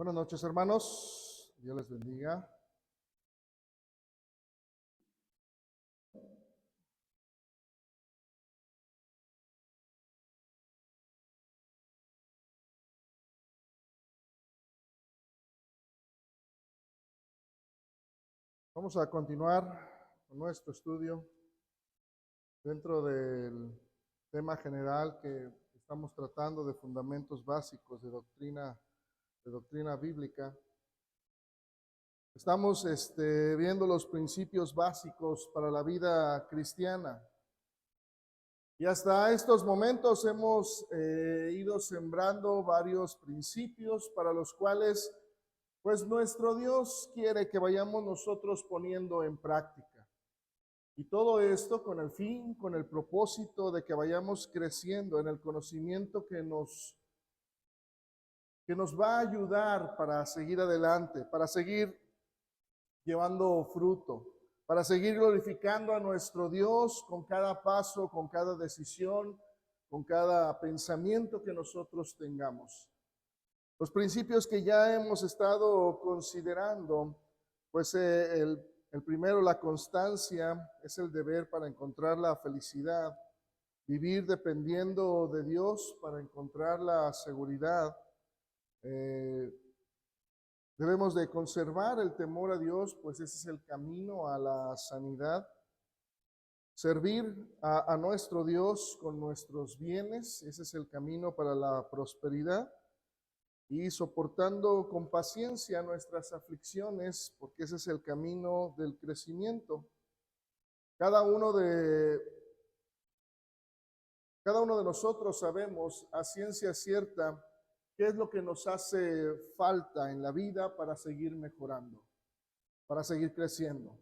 Buenas noches, hermanos. Dios les bendiga. Vamos a continuar con nuestro estudio dentro del tema general que estamos tratando de fundamentos básicos de doctrina bíblica. Estamos viendo los principios básicos para la vida cristiana. Y hasta estos momentos hemos ido sembrando varios principios para los cuales, pues, nuestro Dios quiere que vayamos nosotros poniendo en práctica. Y todo esto con el fin, con el propósito de que vayamos creciendo en el conocimiento que nos va a ayudar para seguir adelante, para seguir llevando fruto, para seguir glorificando a nuestro Dios con cada paso, con cada decisión, con cada pensamiento que nosotros tengamos. Los principios que ya hemos estado considerando, pues el primero, la constancia, es el deber para encontrar la felicidad, vivir dependiendo de Dios para encontrar la seguridad. Debemos de conservar el temor a Dios, pues ese es el camino a la sanidad. Servir a nuestro Dios con nuestros bienes, ese es el camino para la prosperidad. Y soportando con paciencia nuestras aflicciones, porque ese es el camino del crecimiento. Cada uno de nosotros sabemos a ciencia cierta qué es lo que nos hace falta en la vida para seguir mejorando, para seguir creciendo,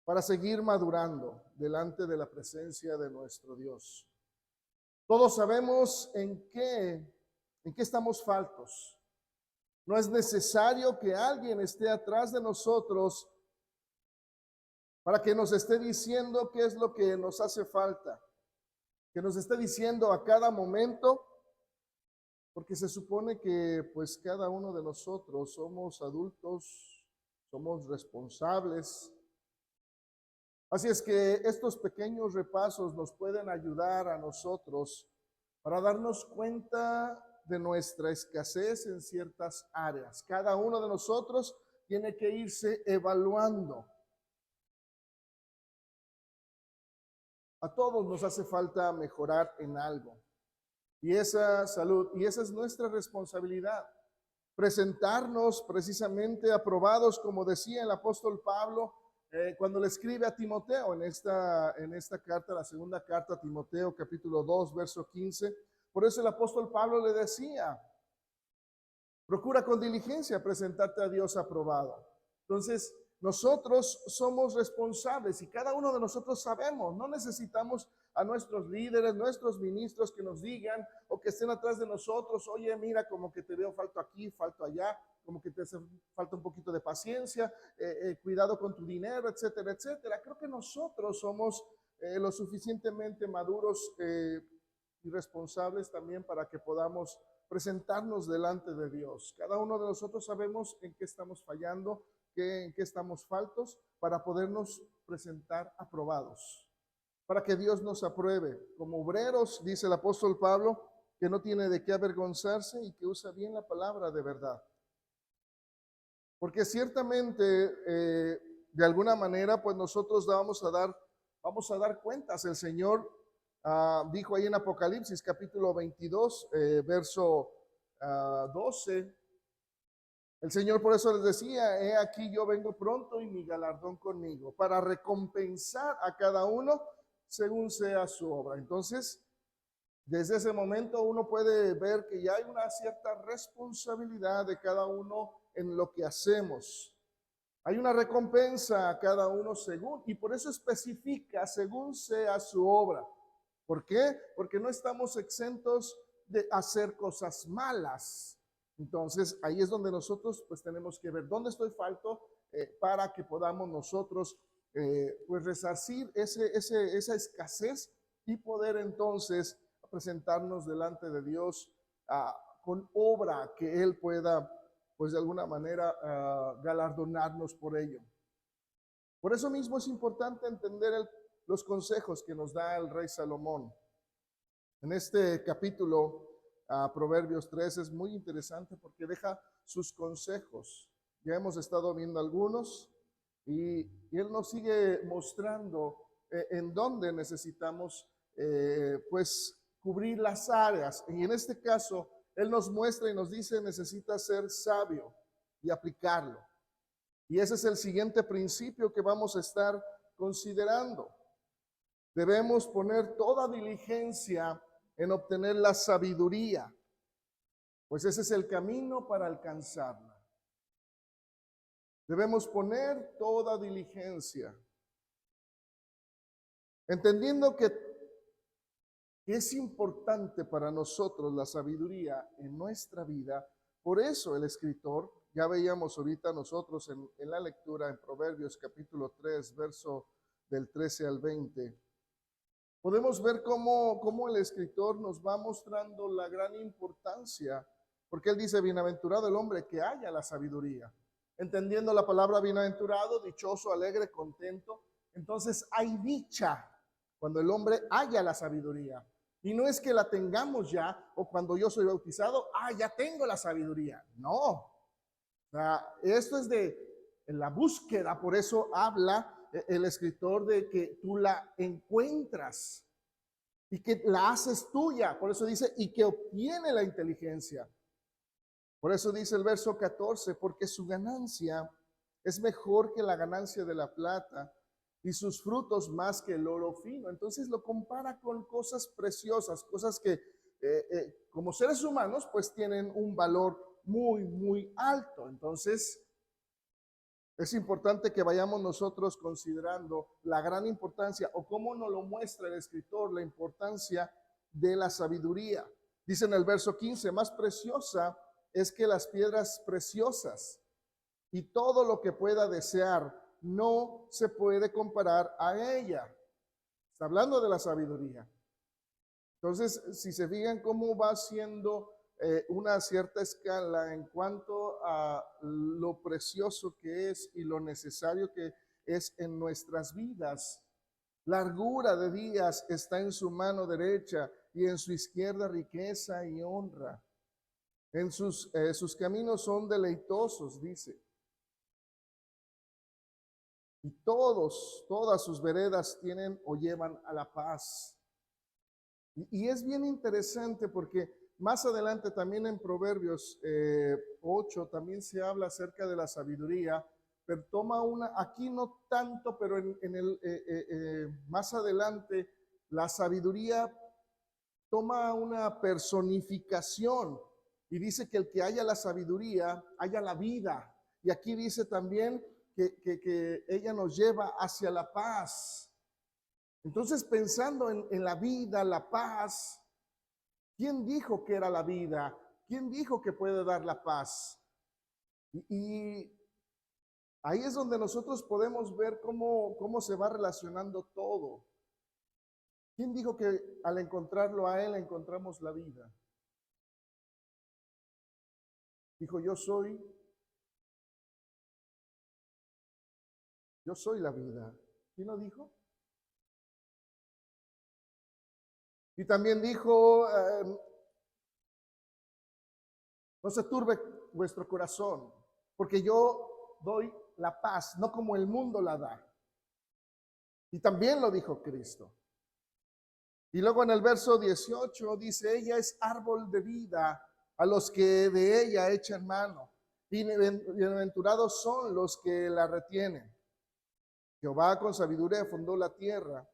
para seguir madurando delante de la presencia de nuestro Dios. Todos sabemos en qué estamos faltos. No es necesario que alguien esté atrás de nosotros para que nos esté diciendo qué es lo que nos hace falta, que nos esté diciendo a cada momento, porque se supone que pues cada uno de nosotros somos adultos, somos responsables. Así es que estos pequeños repasos nos pueden ayudar a nosotros para darnos cuenta de nuestra escasez en ciertas áreas. Cada uno de nosotros tiene que irse evaluando. A todos nos hace falta mejorar en algo. Y esa es nuestra responsabilidad. Presentarnos precisamente aprobados, como decía el apóstol Pablo, cuando le escribe a Timoteo en esta carta, la segunda carta a Timoteo, capítulo 2, verso 15. Por eso el apóstol Pablo le decía, procura con diligencia presentarte a Dios aprobado. Entonces, nosotros somos responsables y cada uno de nosotros sabemos, no necesitamos a nuestros líderes, nuestros ministros que nos digan o que estén atrás de nosotros, oye, mira, como que te veo falto aquí, falto allá, como que te hace falta un poquito de paciencia, cuidado con tu dinero, etcétera, etcétera. Creo que nosotros somos lo suficientemente maduros y responsables también para que podamos presentarnos delante de Dios. Cada uno de nosotros sabemos en qué estamos fallando, en qué estamos faltos, para podernos presentar aprobados, para que Dios nos apruebe. Como obreros, dice el apóstol Pablo, que no tiene de qué avergonzarse y que usa bien la palabra de verdad. Porque ciertamente, de alguna manera, pues nosotros vamos a dar cuentas. El Señor dijo ahí en Apocalipsis capítulo 22, verso 12, el Señor por eso les decía, he aquí yo vengo pronto y mi galardón conmigo, para recompensar a cada uno según sea su obra. Entonces, desde ese momento uno puede ver que ya hay una cierta responsabilidad de cada uno en lo que hacemos. Hay una recompensa a cada uno según, y por eso especifica según sea su obra. ¿Por qué? Porque no estamos exentos de hacer cosas malas. Entonces, ahí es donde nosotros pues tenemos que ver dónde estoy falto para que podamos nosotros pues resarcir esa escasez y poder entonces presentarnos delante de Dios con obra que Él pueda pues de alguna manera galardonarnos por ello. Por eso mismo es importante entender los consejos que nos da el rey Salomón. En este capítulo, Proverbios 3, es muy interesante porque deja sus consejos. Ya hemos estado viendo algunos y él nos sigue mostrando en dónde necesitamos pues cubrir las áreas. Y en este caso, él nos muestra y nos dice, necesita ser sabio y aplicarlo. Y ese es el siguiente principio que vamos a estar considerando. Debemos poner toda diligencia en obtener la sabiduría, pues ese es el camino para alcanzarla. Debemos poner toda diligencia, entendiendo que es importante para nosotros la sabiduría en nuestra vida. Por eso el escritor, ya veíamos ahorita nosotros en la lectura en Proverbios capítulo 3, verso del 13 al 20, podemos ver cómo el escritor nos va mostrando la gran importancia, porque él dice, bienaventurado el hombre que haya la sabiduría. Entendiendo la palabra bienaventurado, dichoso, alegre, contento. Entonces hay dicha cuando el hombre haya la sabiduría. Y no es que la tengamos ya, o cuando yo soy bautizado, ya tengo la sabiduría. No. Esto es en la búsqueda, por eso habla el escritor de que tú la encuentras y que la haces tuya. Por eso dice, y que obtiene la inteligencia. Por eso dice el verso 14, porque su ganancia es mejor que la ganancia de la plata y sus frutos más que el oro fino. Entonces lo compara con cosas preciosas, cosas que como seres humanos pues tienen un valor muy, muy alto. Entonces es importante que vayamos nosotros considerando la gran importancia o cómo nos lo muestra el escritor, la importancia de la sabiduría. Dice en el verso 15, más preciosa es que las piedras preciosas y todo lo que pueda desear no se puede comparar a ella. Está hablando de la sabiduría. Entonces, si se fijan cómo va siendo una cierta escala en cuanto a lo precioso que es y lo necesario que es en nuestras vidas. Largura de días está en su mano derecha y en su izquierda riqueza y honra. En sus caminos son deleitosos, dice. Y todas sus veredas tienen o llevan a la paz. Y es bien interesante porque más adelante también en Proverbios 8 también se habla acerca de la sabiduría, pero toma aquí no tanto, pero más adelante la sabiduría toma una personificación y dice que el que haya la sabiduría, haya la vida. Y aquí dice también que ella nos lleva hacia la paz. Entonces, pensando en la vida, la paz, ¿quién dijo que era la vida? ¿Quién dijo que puede dar la paz? Y ahí es donde nosotros podemos ver cómo se va relacionando todo. ¿Quién dijo que al encontrarlo a él encontramos la vida? Dijo, yo soy la vida. ¿Quién lo dijo? Y también dijo, no se turbe vuestro corazón, porque yo doy la paz, no como el mundo la da. Y también lo dijo Cristo. Y luego en el verso 18 dice, ella es árbol de vida a los que de ella echan mano. Y bienaventurados son los que la retienen. Jehová con sabiduría fundó la tierra.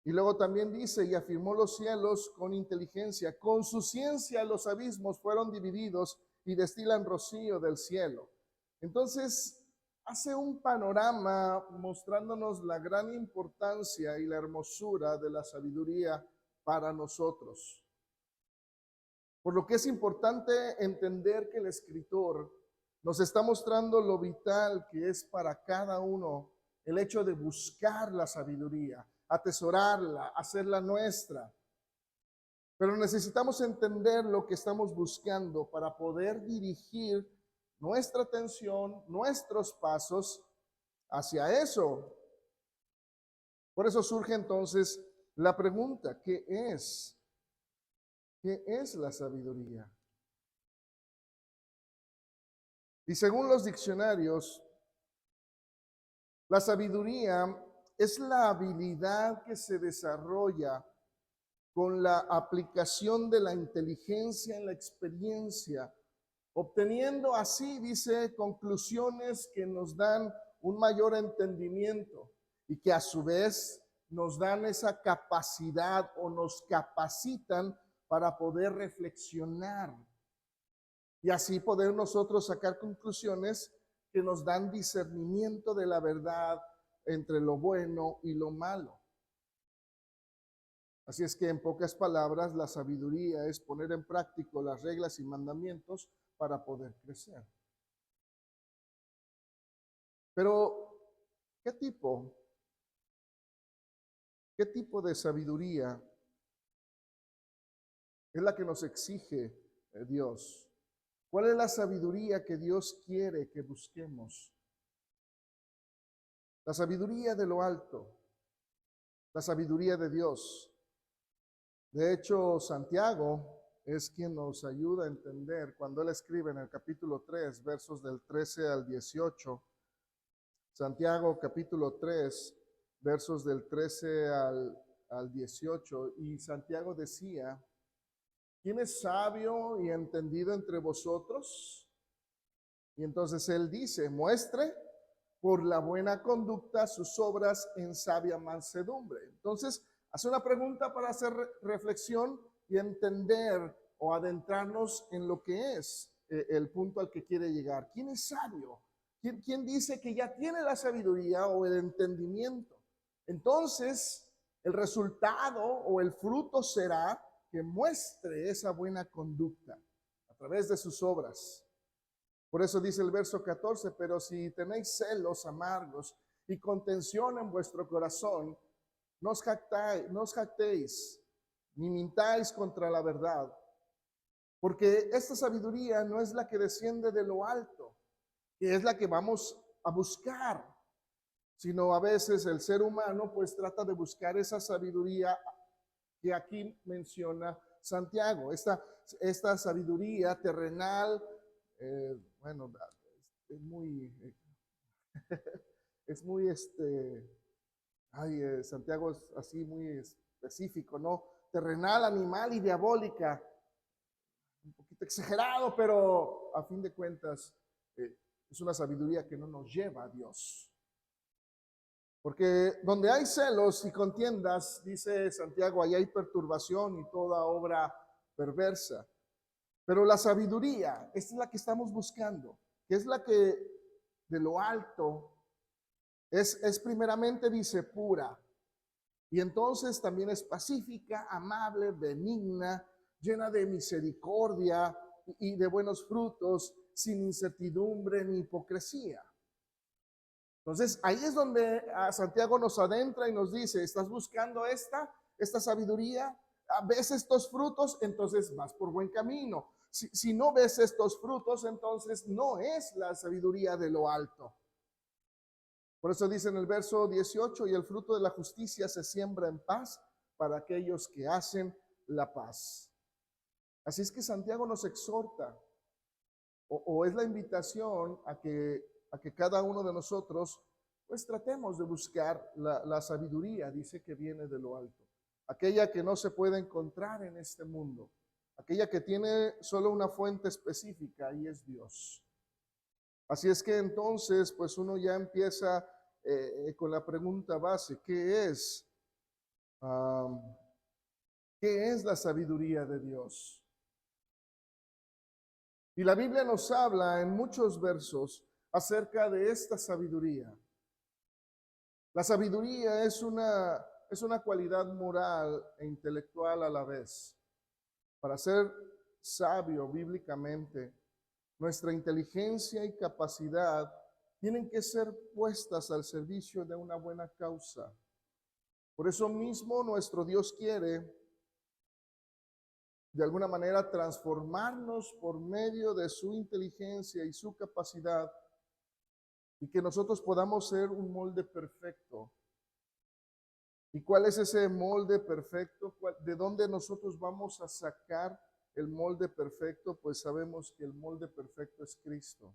Y luego también dice, y afirmó los cielos con inteligencia. Con su ciencia los abismos fueron divididos y destilan rocío del cielo. Entonces, hace un panorama mostrándonos la gran importancia y la hermosura de la sabiduría para nosotros. Por lo que es importante entender que el escritor nos está mostrando lo vital que es para cada uno el hecho de buscar la sabiduría, atesorarla, hacerla nuestra. Pero necesitamos entender lo que estamos buscando para poder dirigir nuestra atención, nuestros pasos hacia eso. Por eso surge entonces la pregunta, ¿qué es? ¿Qué es la sabiduría? Y según los diccionarios, la sabiduría es la habilidad que se desarrolla con la aplicación de la inteligencia en la experiencia, obteniendo así, dice, conclusiones que nos dan un mayor entendimiento y que a su vez nos dan esa capacidad o nos capacitan para poder reflexionar y así poder nosotros sacar conclusiones que nos dan discernimiento de la verdad entre lo bueno y lo malo. Así es que en pocas palabras, la sabiduría es poner en práctica las reglas y mandamientos para poder crecer. Pero, ¿qué tipo de sabiduría es la que nos exige Dios? ¿Cuál es la sabiduría que Dios quiere que busquemos? La sabiduría de lo alto, la sabiduría de Dios. De hecho, Santiago es quien nos ayuda a entender cuando él escribe en el capítulo 3, versos del 13 al 18. Santiago capítulo 3, versos del 13 al 18. Y Santiago decía, ¿quién es sabio y entendido entre vosotros? Y entonces él dice, muestre por la buena conducta sus obras en sabia mansedumbre. Entonces, hace una pregunta para hacer reflexión y entender o adentrarnos en lo que es el punto al que quiere llegar. ¿Quién es sabio? ¿Quién dice que ya tiene la sabiduría o el entendimiento? Entonces, el resultado o el fruto será que muestre esa buena conducta a través de sus obras. Por eso dice el verso 14, pero si tenéis celos amargos y contención en vuestro corazón, no os jactéis, ni mintáis contra la verdad, porque esta sabiduría no es la que desciende de lo alto, que es la que vamos a buscar, sino a veces el ser humano pues trata de buscar esa sabiduría que aquí menciona Santiago, esta sabiduría terrenal. Bueno, es muy, es muy, Santiago es así muy específico, ¿no? Terrenal, animal y diabólica. Un poquito exagerado, pero a fin de cuentas es una sabiduría que no nos lleva a Dios. Porque donde hay celos y contiendas, dice Santiago, ahí hay perturbación y toda obra perversa. Pero la sabiduría, esta es la que estamos buscando, que es la que de lo alto es primeramente, dice, pura. Y entonces también es pacífica, amable, benigna, llena de misericordia y de buenos frutos, sin incertidumbre ni hipocresía. Entonces ahí es donde Santiago nos adentra y nos dice, ¿estás buscando esta sabiduría? ¿Ves estos frutos? Entonces vas por buen camino. Si no ves estos frutos, entonces no es la sabiduría de lo alto. Por eso dice en el verso 18, y el fruto de la justicia se siembra en paz para aquellos que hacen la paz. Así es que Santiago nos exhorta, o es la invitación a que cada uno de nosotros pues tratemos de buscar la sabiduría, dice, que viene de lo alto, aquella que no se puede encontrar en este mundo, aquella que tiene solo una fuente específica y es Dios. Así es que entonces pues uno ya empieza con la pregunta base, ¿qué es? ¿Qué es la sabiduría de Dios? Y la Biblia nos habla en muchos versos acerca de esta sabiduría. La sabiduría es una cualidad moral e intelectual a la vez. Para ser sabio bíblicamente, nuestra inteligencia y capacidad tienen que ser puestas al servicio de una buena causa. Por eso mismo nuestro Dios quiere de alguna manera transformarnos por medio de su inteligencia y su capacidad, y que nosotros podamos ser un molde perfecto. ¿Y cuál es ese molde perfecto? ¿De dónde nosotros vamos a sacar el molde perfecto? Pues sabemos que el molde perfecto es Cristo.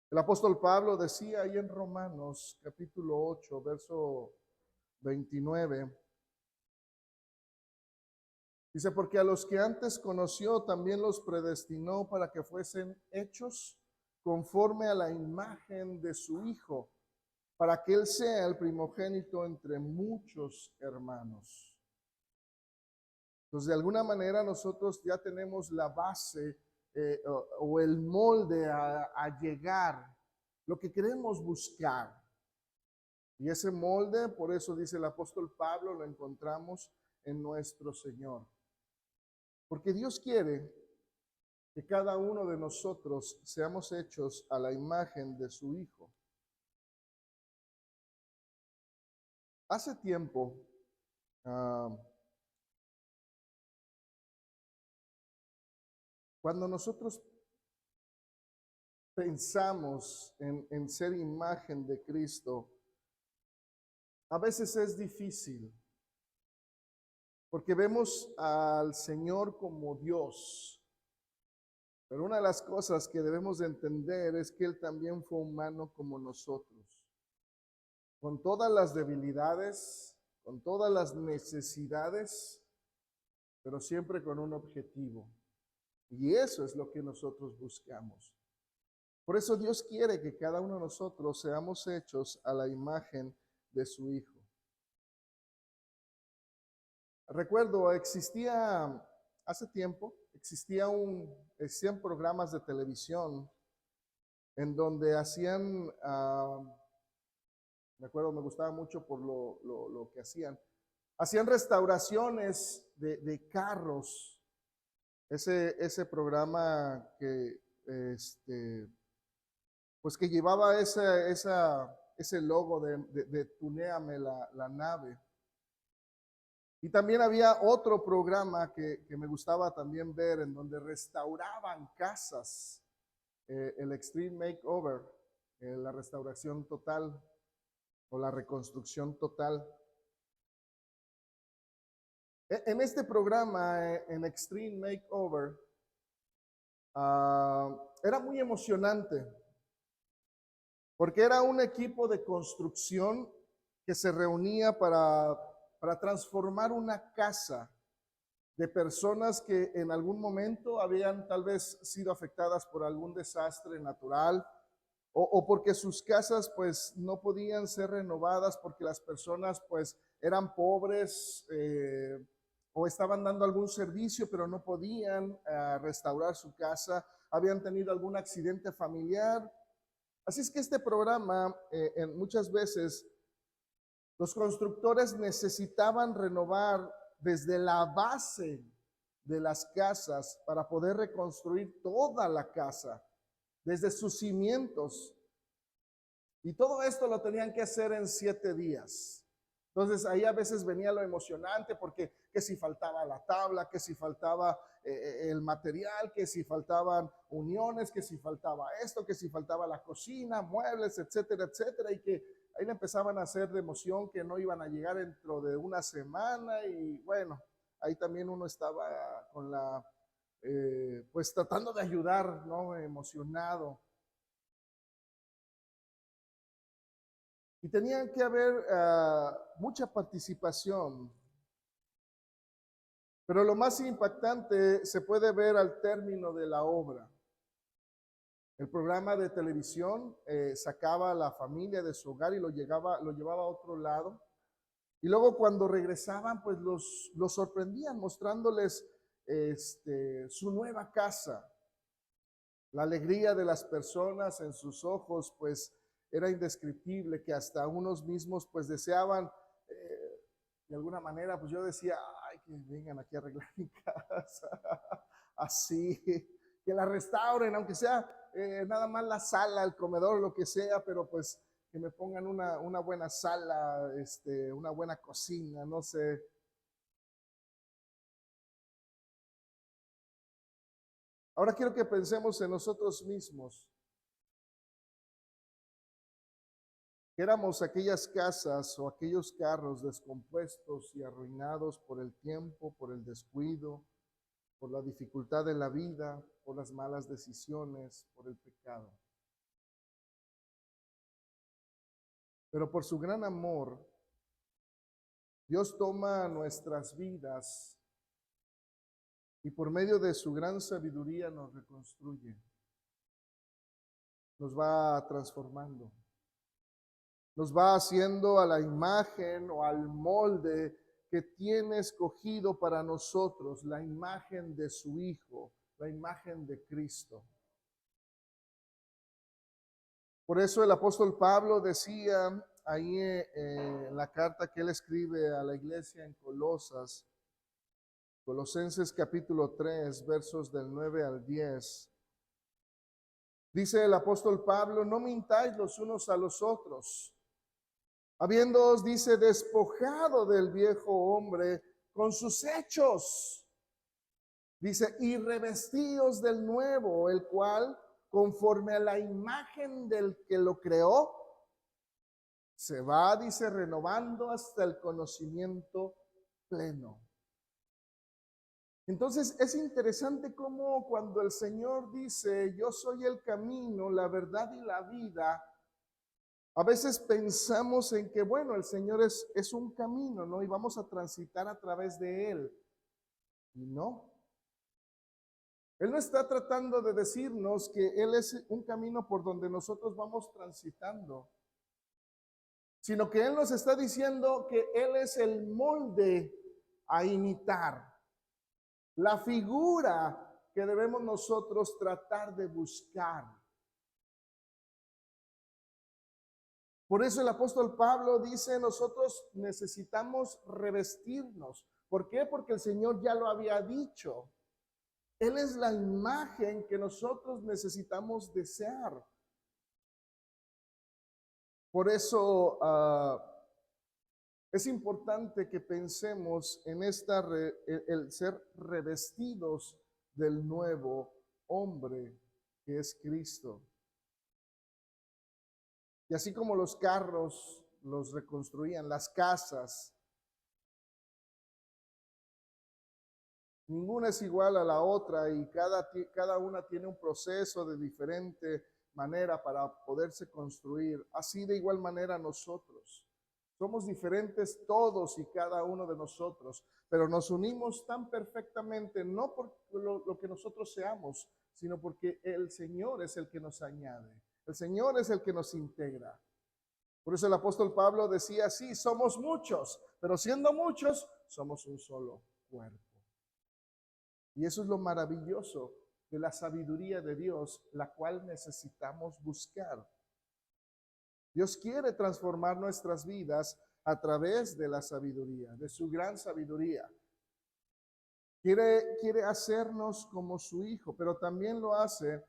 El apóstol Pablo decía ahí en Romanos capítulo 8, verso 29, dice, porque a los que antes conoció también los predestinó para que fuesen hechos conforme a la imagen de su Hijo, para que Él sea el primogénito entre muchos hermanos. Entonces, de alguna manera nosotros ya tenemos la base o el molde a llegar, lo que queremos buscar. Y ese molde, por eso dice el apóstol Pablo, lo encontramos en nuestro Señor. Porque Dios quiere que cada uno de nosotros seamos hechos a la imagen de su Hijo. Hace tiempo, cuando nosotros pensamos en ser imagen de Cristo, a veces es difícil, porque vemos al Señor como Dios. Pero una de las cosas que debemos de entender es que Él también fue humano como nosotros, con todas las debilidades, con todas las necesidades, pero siempre con un objetivo. Y eso es lo que nosotros buscamos. Por eso Dios quiere que cada uno de nosotros seamos hechos a la imagen de su Hijo. Recuerdo, hace tiempo, existían programas de televisión en donde hacían, me acuerdo, me gustaba mucho por lo que hacían restauraciones de carros. Ese programa que, pues que llevaba ese logo de tunéame la nave. Y también había otro programa que me gustaba también ver en donde restauraban casas, el Extreme Makeover, la restauración total o la reconstrucción total. En este programa, en Extreme Makeover, era muy emocionante porque era un equipo de construcción que se reunía para transformar una casa de personas que en algún momento habían tal vez sido afectadas por algún desastre natural o porque sus casas pues no podían ser renovadas porque las personas pues eran pobres o estaban dando algún servicio pero no podían restaurar su casa, habían tenido algún accidente familiar. Así es que este programa muchas veces los constructores necesitaban renovar desde la base de las casas para poder reconstruir toda la casa, desde sus cimientos. Y todo esto lo tenían que hacer en 7 días. Entonces ahí a veces venía lo emocionante porque que si faltaba la tabla, que si faltaba el material, que si faltaban uniones, que si faltaba esto, que si faltaba la cocina, muebles, etcétera, etcétera. Y que ahí le empezaban a hacer de emoción que no iban a llegar dentro de una semana. Y bueno, ahí también uno estaba con pues tratando de ayudar, ¿no? Emocionado. Y tenía que haber mucha participación. Pero lo más impactante se puede ver al término de la obra. El programa de televisión sacaba a la familia de su hogar y lo llevaba a otro lado. Y luego cuando regresaban, pues los sorprendían mostrándoles su nueva casa. La alegría de las personas en sus ojos, pues era indescriptible, que hasta unos mismos pues deseaban, de alguna manera, pues yo decía, ay, que vengan aquí a arreglar mi casa, así, que la restauren, aunque sea nada más la sala, el comedor, lo que sea, pero pues que me pongan una buena sala, una buena cocina, no sé. Ahora quiero que pensemos en nosotros mismos. Que éramos aquellas casas o aquellos carros descompuestos y arruinados por el tiempo, por el descuido, por la dificultad de la vida, por las malas decisiones, por el pecado. Pero por su gran amor, Dios toma nuestras vidas y por medio de su gran sabiduría nos reconstruye, nos va transformando, nos va haciendo a la imagen o al molde que tiene escogido para nosotros, la imagen de su Hijo, la imagen de Cristo. Por eso el apóstol Pablo decía ahí en la carta que él escribe a la iglesia en Colosenses capítulo 3, versos del 9 al 10. Dice el apóstol Pablo, no mintáis los unos a los otros, habiéndoos, dice, despojado del viejo hombre con sus hechos. Dice, y revestíos del nuevo, el cual, conforme a la imagen del que lo creó, se va, dice, renovando hasta el conocimiento pleno. Entonces es interesante cómo cuando el Señor dice, yo soy el camino, la verdad y la vida, a veces pensamos en que, bueno, el Señor es un camino, ¿no? Y vamos a transitar a través de Él. Y no. Él no está tratando de decirnos que Él es un camino por donde nosotros vamos transitando, sino que Él nos está diciendo que Él es el molde a imitar, la figura que debemos nosotros tratar de buscar. Por eso el apóstol Pablo dice, nosotros necesitamos revestirnos. ¿Por qué? Porque el Señor ya lo había dicho. Él es la imagen que nosotros necesitamos desear. Por eso es importante que pensemos en el ser revestidos del nuevo hombre que es Cristo. Y así como los carros los reconstruían, las casas, ninguna es igual a la otra y cada una tiene un proceso de diferente manera para poderse construir. Así de igual manera nosotros. Somos diferentes todos y cada uno de nosotros, pero nos unimos tan perfectamente, no por lo que nosotros seamos, sino porque el Señor es el que nos añade. El Señor es el que nos integra. Por eso el apóstol Pablo decía, sí, somos muchos, pero siendo muchos, somos un solo cuerpo. Y eso es lo maravilloso de la sabiduría de Dios, la cual necesitamos buscar. Dios quiere transformar nuestras vidas a través de la sabiduría, de su gran sabiduría. Quiere hacernos como su Hijo, pero también lo hace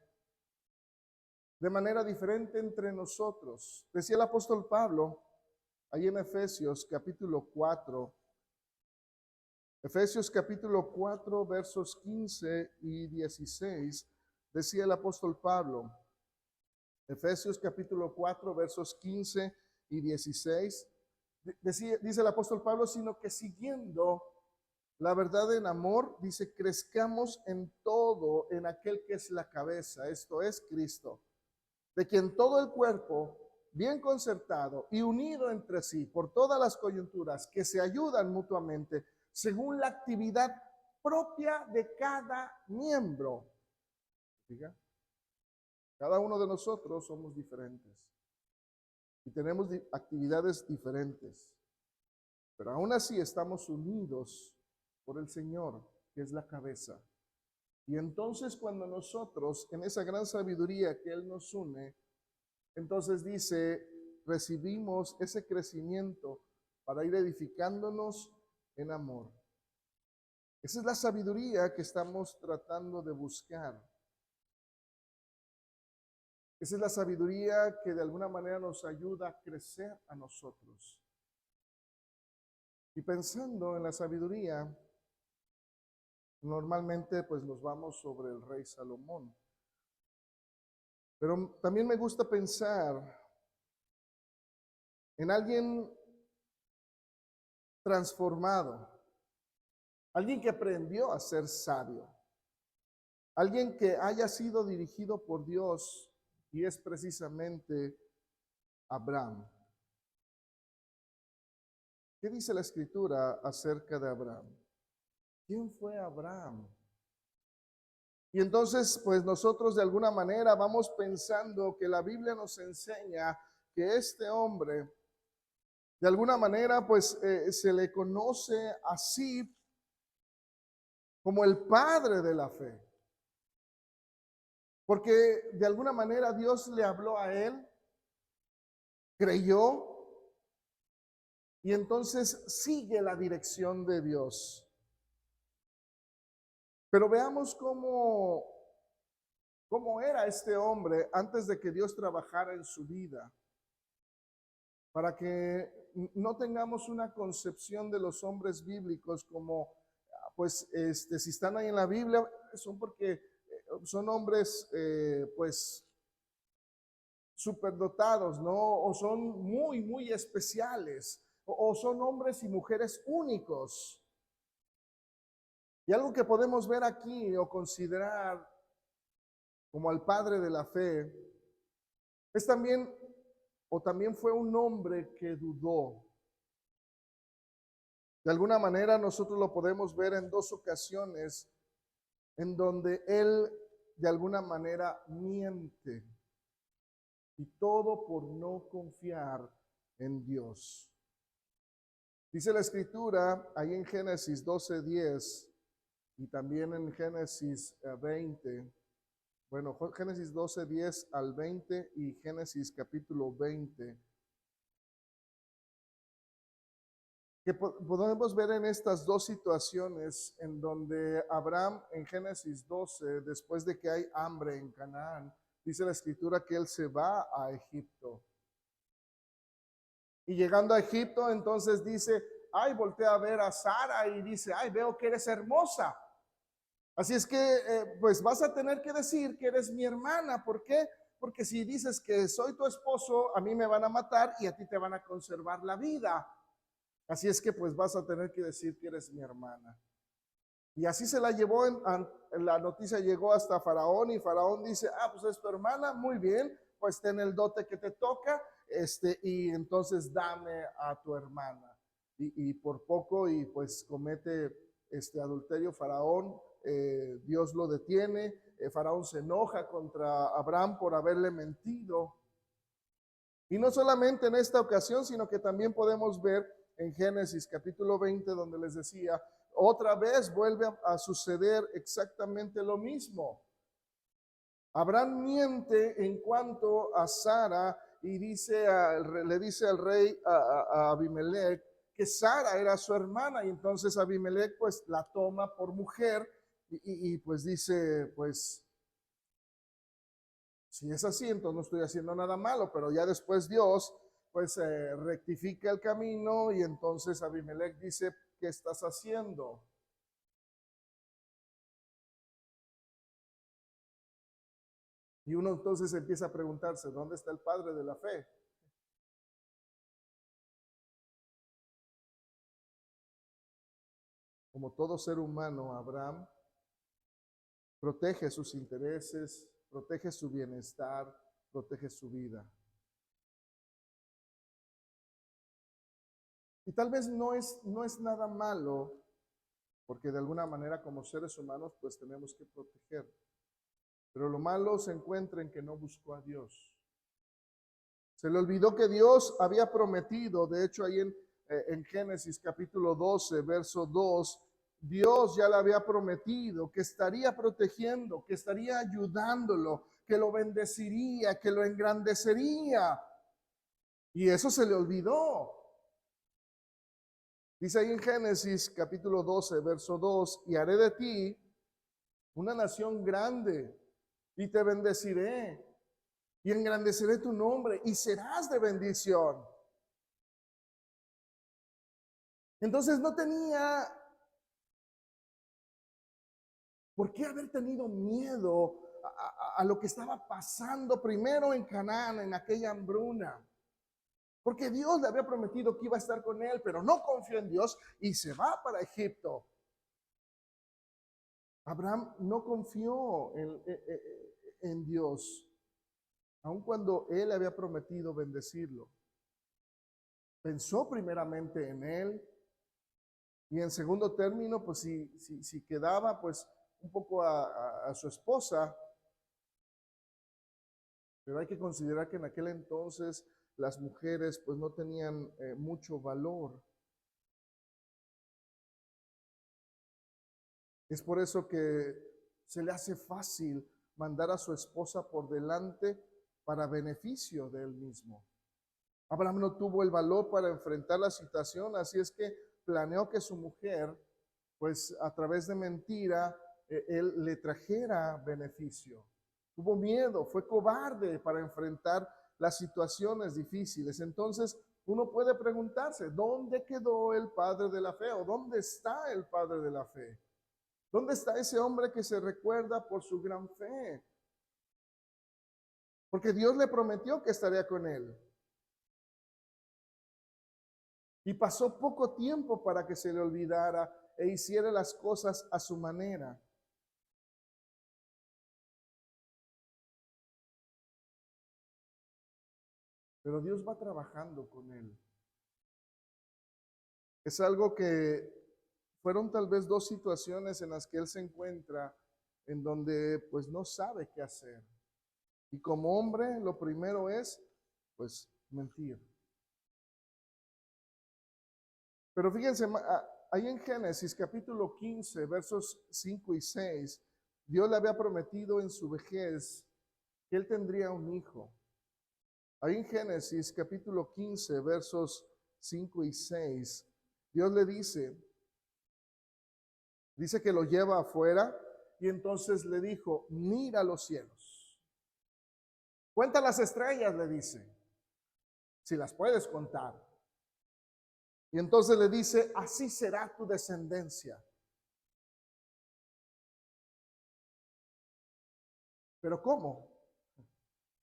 de manera diferente entre nosotros. Decía el apóstol Pablo, ahí en Efesios capítulo 4, versos 15 y 16, decía el apóstol Pablo, Efesios capítulo 4, versos 15 y 16, dice el apóstol Pablo, sino que siguiendo la verdad en amor, dice, crezcamos en todo en aquel que es la cabeza, esto es Cristo, de quien todo el cuerpo, bien concertado y unido entre sí por todas las coyunturas que se ayudan mutuamente, según la actividad propia de cada miembro. ¿Diga? Cada uno de nosotros somos diferentes y tenemos actividades diferentes, pero aún así estamos unidos por el Señor, que es la cabeza. Y entonces cuando nosotros, en esa gran sabiduría que Él nos une, entonces dice, recibimos ese crecimiento para ir edificándonos en amor. Esa es la sabiduría que estamos tratando de buscar. Esa es la sabiduría que de alguna manera nos ayuda a crecer a nosotros. Y pensando en la sabiduría, Normalmente pues nos vamos sobre el rey Salomón. Pero también me gusta pensar en alguien transformado, alguien que aprendió a ser sabio, alguien que haya sido dirigido por Dios, y es precisamente Abraham. ¿Qué dice la Escritura acerca de Abraham? ¿Quién fue Abraham? Y entonces, pues nosotros de alguna manera vamos pensando que la Biblia nos enseña que este hombre, de alguna manera, pues se le conoce así como el padre de la fe. Porque de alguna manera Dios le habló a él, creyó y entonces sigue la dirección de Dios. Pero veamos cómo era este hombre antes de que Dios trabajara en su vida, para que no tengamos una concepción de los hombres bíblicos como, pues, si están ahí en la Biblia, son porque son hombres, pues, superdotados, ¿no? O son muy, muy especiales, o son hombres y mujeres únicos. Y algo que podemos ver aquí o considerar como al padre de la fe es también, o también fue un hombre que dudó. De alguna manera nosotros lo podemos ver en dos ocasiones en donde él de alguna manera miente, y todo por no confiar en Dios. Dice la Escritura ahí en Génesis 12:10 y también en Génesis 20, bueno, Génesis 12:10 al 20 y Génesis capítulo 20, que podemos ver en estas dos situaciones en donde Abraham en Génesis 12, después de que hay hambre en Canaán, dice la Escritura que él se va a Egipto. Y llegando a Egipto, entonces dice, ay, voltea a ver a Sara y dice, ay, veo que eres hermosa. Así es que, pues vas a tener que decir que eres mi hermana. ¿Por qué? Porque si dices que soy tu esposo, a mí me van a matar y a ti te van a conservar la vida. Así es que, pues vas a tener que decir que eres mi hermana. Y así se la llevó, la noticia llegó hasta Faraón y Faraón dice, ah, pues es tu hermana, muy bien, pues ten el dote que te toca, y entonces dame a tu hermana. Y por poco, y pues comete adulterio Faraón, Dios lo detiene, Faraón se enoja contra Abraham por haberle mentido. Y no solamente en esta ocasión, sino que también podemos ver en Génesis capítulo 20, donde les decía, otra vez vuelve a suceder exactamente lo mismo. Abraham miente en cuanto a Sara y le dice al rey a Abimelech que Sara era su hermana, y entonces Abimelech pues la toma por mujer y pues dice, pues si es así, entonces no estoy haciendo nada malo, pero ya después Dios pues rectifica el camino y entonces Abimelech dice, ¿qué estás haciendo? Y uno entonces empieza a preguntarse, ¿dónde está el padre de la fe? Como todo ser humano, Abraham protege sus intereses, protege su bienestar, protege su vida. Y tal vez no es nada malo, porque de alguna manera como seres humanos pues tenemos que proteger. Pero lo malo se encuentra en que no buscó a Dios. Se le olvidó que Dios había prometido, de hecho ahí en Génesis capítulo 12, verso 2, Dios ya le había prometido que estaría protegiendo, que estaría ayudándolo, que lo bendeciría, que lo engrandecería. Y eso se le olvidó. Dice ahí en Génesis capítulo 12, verso 2, y haré de ti una nación grande y te bendeciré y engrandeceré tu nombre y serás de bendición. Entonces no tenía ¿Por qué haber tenido miedo a lo que estaba pasando primero en Canaán, en aquella hambruna? Porque Dios le había prometido que iba a estar con él, pero no confió en Dios y se va para Egipto. Abraham no confió en Dios, aun cuando él había prometido bendecirlo. Pensó primeramente en él y en segundo término, pues si quedaba pues un poco a su esposa, pero hay que considerar que en aquel entonces las mujeres pues no tenían mucho valor. Es por eso que se le hace fácil mandar a su esposa por delante para beneficio de él mismo. Abraham no tuvo el valor para enfrentar la situación, así es que planeó que su mujer, pues a través de mentira, él le trajera beneficio. Tuvo miedo, fue cobarde para enfrentar las situaciones difíciles. Entonces, uno puede preguntarse, ¿dónde quedó el padre de la fe? ¿O dónde está el padre de la fe? ¿Dónde está ese hombre que se recuerda por su gran fe? Porque Dios le prometió que estaría con él. Y pasó poco tiempo para que se le olvidara e hiciera las cosas a su manera. Pero Dios va trabajando con él. Es algo que fueron tal vez dos situaciones en las que él se encuentra en donde pues no sabe qué hacer. Y como hombre, lo primero es pues mentir. Pero fíjense, ahí en Génesis capítulo 15, versos 5 y 6, Dios le había prometido en su vejez que él tendría un hijo. Ahí en Génesis capítulo 15, versos 5 y 6, Dios le dice que lo lleva afuera y entonces le dijo, mira los cielos. Cuenta las estrellas, le dice, si las puedes contar. Y entonces le dice, así será tu descendencia. ¿Pero cómo?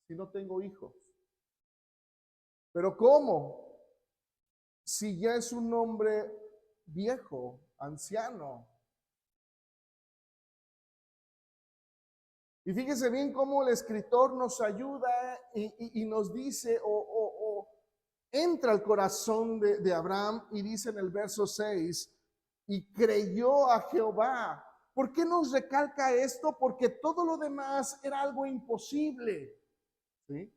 Si no tengo hijos. ¿Pero cómo? Si ya es un hombre viejo, anciano. Y fíjese bien cómo el escritor nos ayuda y nos dice o entra al corazón de Abraham y dice en el verso 6, y creyó a Jehová. ¿Por qué nos recalca esto? Porque todo lo demás era algo imposible. ¿Sí?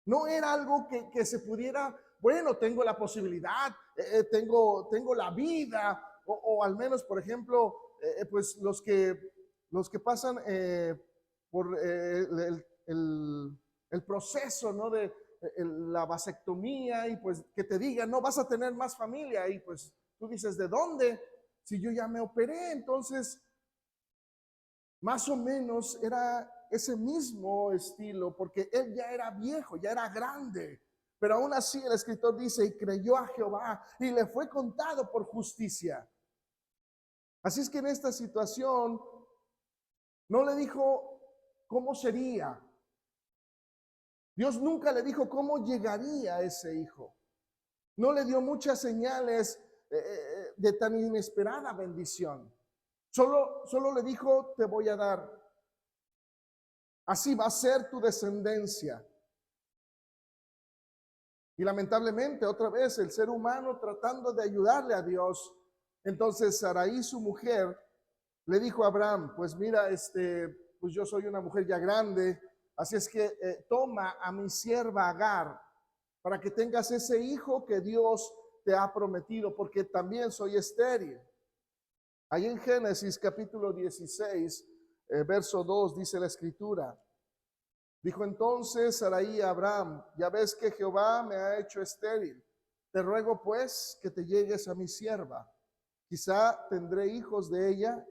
No era algo que se pudiera, bueno, tengo la posibilidad, tengo la vida, o al menos, por ejemplo, pues los que pasan por el proceso, ¿no? De la vasectomía y pues que te digan, no, vas a tener más familia y pues tú dices, ¿de dónde? Si yo ya me operé, entonces más o menos era ese mismo estilo, porque él ya era viejo, ya era grande. Pero aún así el escritor dice, y creyó a Jehová y le fue contado por justicia. Así es que en esta situación no le dijo cómo sería. Dios nunca le dijo cómo llegaría ese hijo. No le dio muchas señales de tan inesperada bendición. Solo le dijo, te voy a dar. Así va a ser tu descendencia. Y lamentablemente, otra vez, el ser humano tratando de ayudarle a Dios. Entonces, Sarai, su mujer, le dijo a Abraham, pues mira, pues yo soy una mujer ya grande, así es que toma a mi sierva Agar para que tengas ese hijo que Dios te ha prometido, porque también soy estéril. Ahí en Génesis capítulo 16, verso 2 dice la escritura. Dijo entonces Sarai a Abraham, ya ves que Jehová me ha hecho estéril. Te ruego pues que te llegues a mi sierva. Quizá tendré hijos de ella.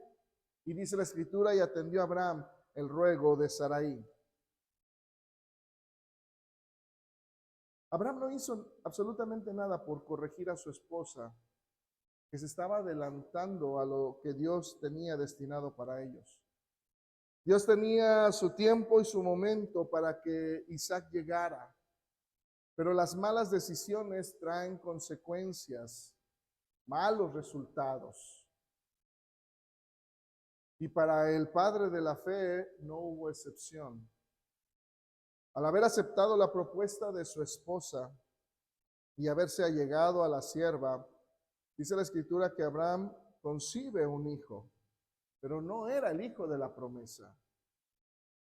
Y dice la escritura, y atendió a Abraham el ruego de Sarai. Abraham no hizo absolutamente nada por corregir a su esposa. que se estaba adelantando a lo que Dios tenía destinado para ellos. Dios tenía su tiempo y su momento para que Isaac llegara, pero las malas decisiones traen consecuencias, malos resultados. Y para el padre de la fe no hubo excepción. Al haber aceptado la propuesta de su esposa y haberse allegado a la sierva, dice la Escritura que Abraham concibe un hijo, pero no era el hijo de la promesa.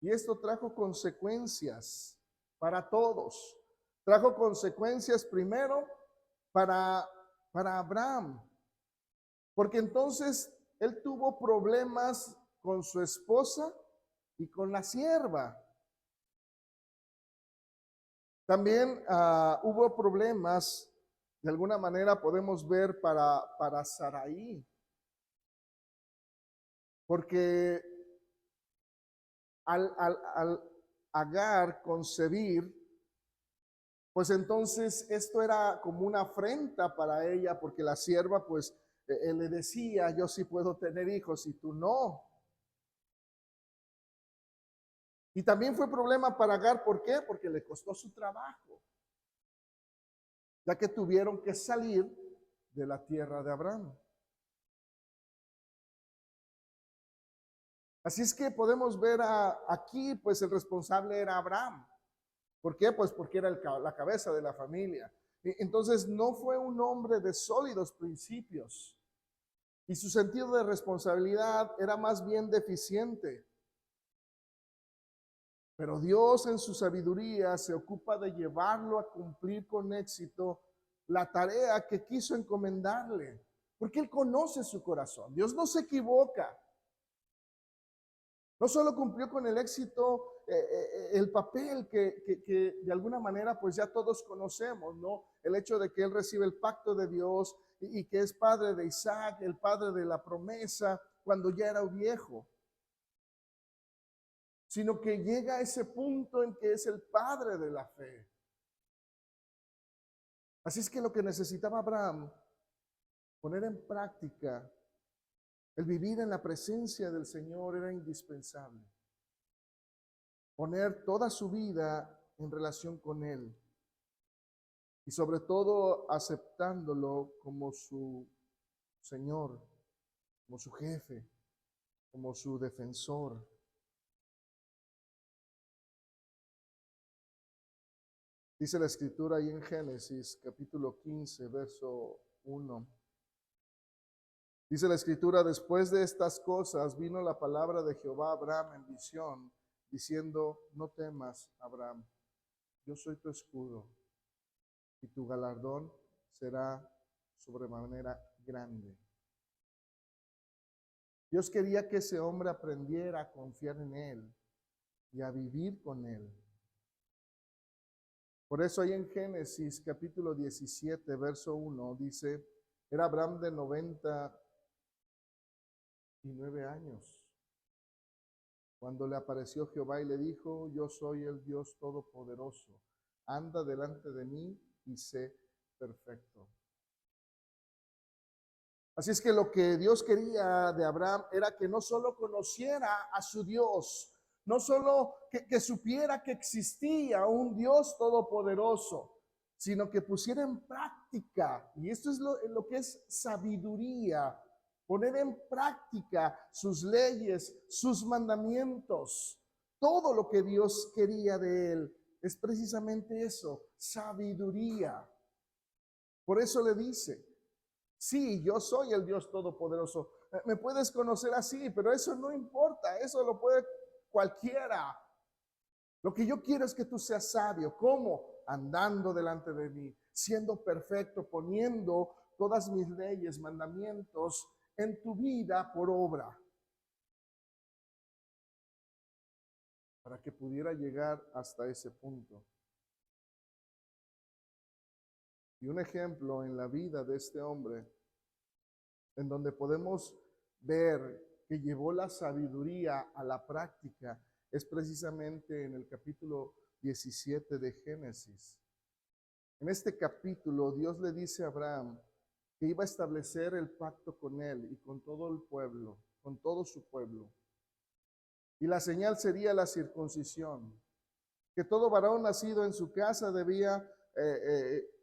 Y esto trajo consecuencias para todos. Trajo consecuencias primero para Abraham, porque entonces él tuvo problemas con su esposa y con la sierva. También hubo problemas, de alguna manera podemos ver para Sarai, porque al Agar concebir, pues entonces esto era como una afrenta para ella, porque la sierva pues le decía, yo sí puedo tener hijos y tú no. Y también fue problema para Agar, ¿por qué? Porque le costó su trabajo, ya que tuvieron que salir de la tierra de Abraham. Así es que podemos ver aquí, pues el responsable era Abraham. ¿Por qué? Pues porque era la cabeza de la familia. Entonces no fue un hombre de sólidos principios y su sentido de responsabilidad era más bien deficiente. Pero Dios en su sabiduría se ocupa de llevarlo a cumplir con éxito la tarea que quiso encomendarle, porque Él conoce su corazón. Dios no se equivoca. No solo cumplió con el éxito el papel que de alguna manera pues ya todos conocemos, ¿no? El hecho de que él recibe el pacto de Dios y que es padre de Isaac, el padre de la promesa, cuando ya era viejo. Sino que llega a ese punto en que es el padre de la fe. Así es que lo que necesitaba Abraham, poner en práctica, el vivir en la presencia del Señor era indispensable. Poner toda su vida en relación con Él y sobre todo aceptándolo como su Señor, como su jefe, como su defensor. Dice la Escritura ahí en Génesis capítulo 15, verso 1. Dice la Escritura, después de estas cosas vino la palabra de Jehová a Abraham en visión, diciendo, no temas, Abraham, yo soy tu escudo, y tu galardón será sobremanera grande. Dios quería que ese hombre aprendiera a confiar en Él y a vivir con Él. Por eso ahí en Génesis capítulo 17, verso 1, dice, era Abraham de 99 años, cuando le apareció Jehová y le dijo, yo soy el Dios Todopoderoso, anda delante de mí y sé perfecto. Así es que lo que Dios quería de Abraham era que no solo conociera a su Dios, no solo que supiera que existía un Dios todopoderoso, sino que pusiera en práctica, y esto es lo que es sabiduría, poner en práctica sus leyes, sus mandamientos, todo lo que Dios quería de él. Es precisamente eso, sabiduría. Por eso le dice, sí, yo soy el Dios Todopoderoso. Me puedes conocer así, pero eso no importa, eso lo puede cualquiera. Lo que yo quiero es que tú seas sabio. ¿Cómo? Andando delante de mí, siendo perfecto, poniendo todas mis leyes, mandamientos en tu vida por obra. Para que pudiera llegar hasta ese punto. Y un ejemplo en la vida de este hombre, en donde podemos ver que llevó la sabiduría a la práctica, es precisamente en el capítulo 17 de Génesis. En este capítulo, Dios le dice a Abraham que iba a establecer el pacto con él y con todo el pueblo, con todo su pueblo. Y la señal sería la circuncisión, que todo varón nacido en su casa debía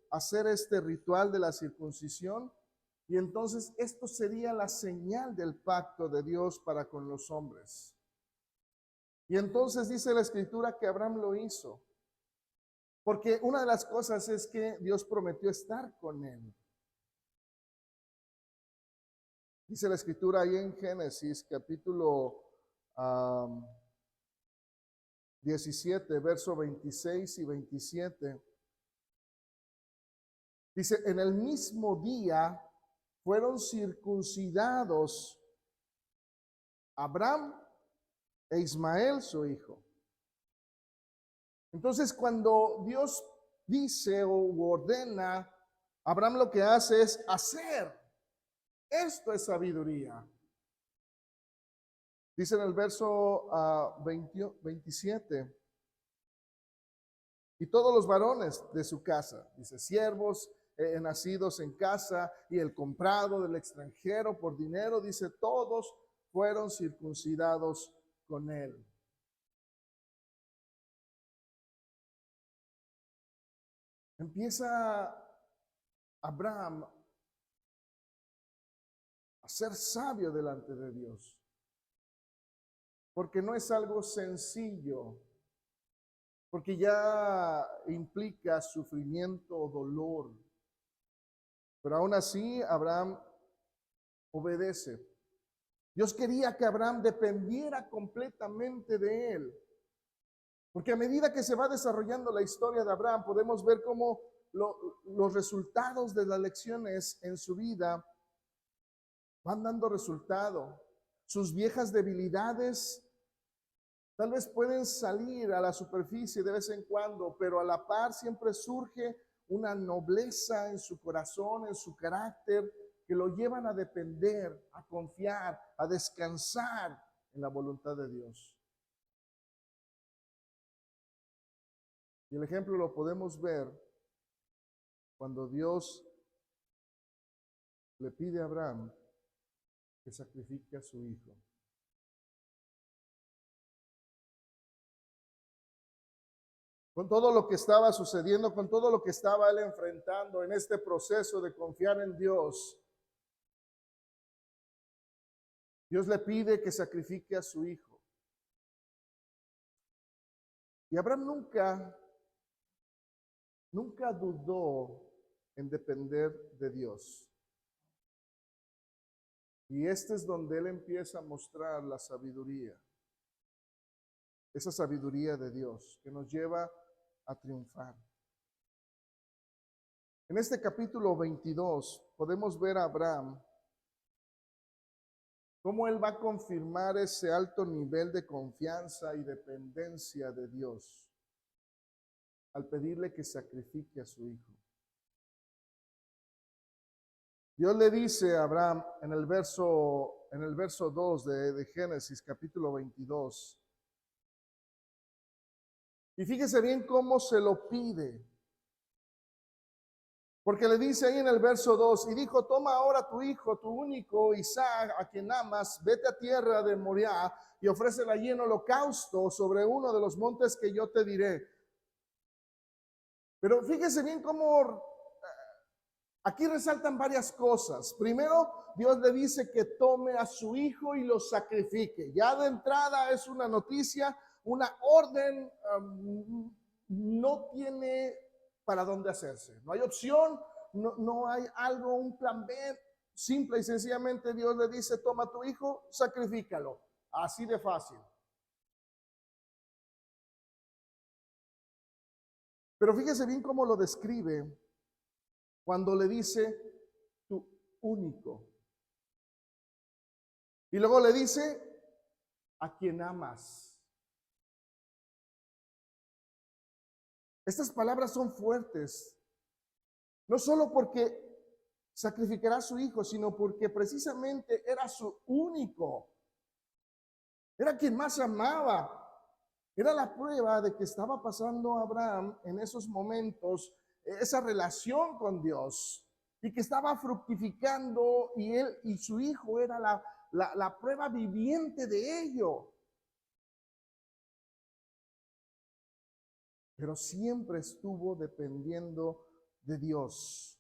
hacer este ritual de la circuncisión, y entonces esto sería la señal del pacto de Dios para con los hombres. Y entonces dice la Escritura que Abraham lo hizo, porque una de las cosas es que Dios prometió estar con él. Dice la Escritura ahí en Génesis capítulo 17, verso 26 y 27. Dice, en el mismo día fueron circuncidados Abraham e Ismael su hijo. Entonces, cuando Dios dice o ordena, Abraham lo que hace es hacer. Esto es sabiduría. Dice en el verso 27, y todos los varones de su casa, dice, siervos nacidos en casa y el comprado del extranjero por dinero, dice, todos fueron circuncidados con él. Empieza Abraham a ser sabio delante de Dios, porque no es algo sencillo, porque ya implica sufrimiento o dolor. Pero aún así, Abraham obedece. Dios quería que Abraham dependiera completamente de él. Porque a medida que se va desarrollando la historia de Abraham, podemos ver cómo los resultados de las lecciones en su vida van dando resultado. Sus viejas debilidades tal vez pueden salir a la superficie de vez en cuando, pero a la par siempre surge una nobleza en su corazón, en su carácter, que lo llevan a depender, a confiar, a descansar en la voluntad de Dios. Y el ejemplo lo podemos ver cuando Dios le pide a Abraham que sacrifique a su hijo. Con todo lo que estaba sucediendo, con todo lo que estaba él enfrentando en este proceso de confiar en Dios, Dios le pide que sacrifique a su hijo. Y Abraham nunca dudó en depender de Dios. Y este es donde él empieza a mostrar la sabiduría. Esa sabiduría de Dios que nos lleva a triunfar. En este capítulo 22 podemos ver a Abraham cómo él va a confirmar ese alto nivel de confianza y dependencia de Dios al pedirle que sacrifique a su hijo. Dios le dice a Abraham en el verso 2 de Génesis capítulo 22. Y fíjese bien cómo se lo pide. Porque le dice ahí en el verso 2, y dijo, toma ahora tu hijo, tu único Isaac, a quien amas, vete a tierra de Moriah y ofrécele allí en holocausto sobre uno de los montes que yo te diré. Pero fíjese bien cómo aquí resaltan varias cosas. Primero, Dios le dice que tome a su hijo y lo sacrifique. Ya de entrada es una noticia, una orden, no tiene para dónde hacerse. No hay opción, no hay algo, un plan B. Simple y sencillamente Dios le dice, toma a tu hijo, sacrifícalo. Así de fácil. Pero fíjese bien cómo lo describe cuando le dice tu único. Y luego le dice a quien amas. Estas palabras son fuertes, no solo porque sacrificará a su hijo, sino porque precisamente era su único. Era quien más amaba. Era la prueba de que estaba pasando Abraham en esos momentos, esa relación con Dios. y que estaba fructificando, y él y su hijo era la prueba viviente de ello. Pero siempre estuvo dependiendo de Dios.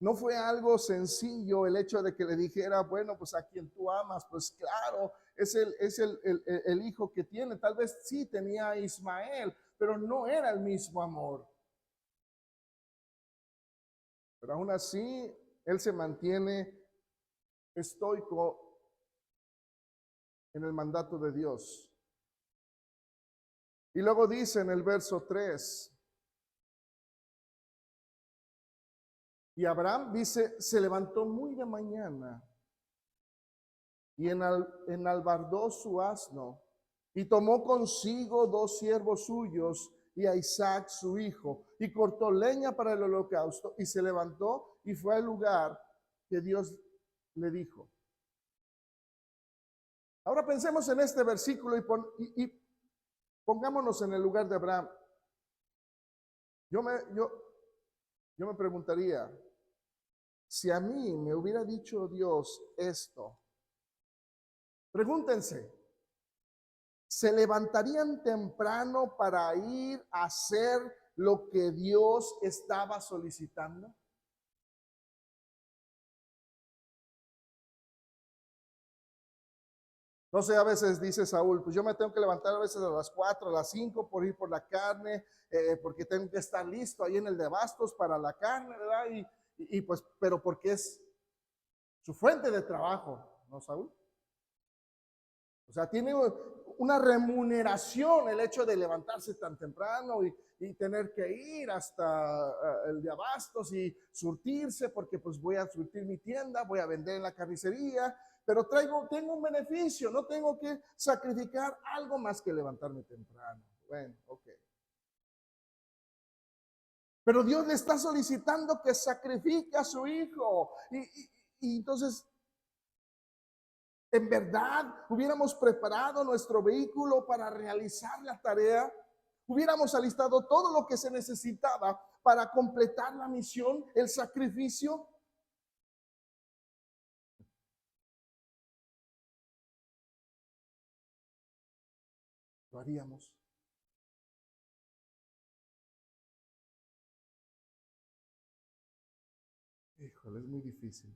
No fue algo sencillo el hecho de que le dijera, bueno, pues a quien tú amas, pues claro, es el hijo que tiene. Tal vez sí tenía a Ismael, pero no era el mismo amor. Pero aún así, él se mantiene estoico en el mandato de Dios. Y luego dice en el verso 3, y Abraham dice, se levantó muy de mañana y enalbardó su asno y tomó consigo 2 siervos suyos y a Isaac su hijo y cortó leña para el holocausto y se levantó y fue al lugar que Dios le dijo. Ahora pensemos en este versículo y pongámonos en el lugar de Abraham. Yo me preguntaría, si a mí me hubiera dicho Dios esto, pregúntense, ¿se levantarían temprano para ir a hacer lo que Dios estaba solicitando? No sé, a veces dice Saúl, pues yo me tengo que levantar a veces a las 4, a las 5 por ir por la carne, porque tengo que estar listo ahí en el de bastos para la carne, ¿verdad? Y pues, pero porque es su fuente de trabajo, ¿no, Saúl? O sea, tiene una remuneración el hecho de levantarse tan temprano y tener que ir hasta el de abastos y surtirse, porque pues voy a surtir mi tienda, voy a vender en la carnicería, pero tengo un beneficio, no tengo que sacrificar algo más que levantarme temprano. Bueno, ok. Pero Dios le está solicitando que sacrifique a su hijo. Y entonces, ¿en verdad hubiéramos preparado nuestro vehículo para realizar la tarea? ¿Hubiéramos alistado todo lo que se necesitaba para completar la misión, el sacrificio? Lo haríamos. Híjole, es muy difícil.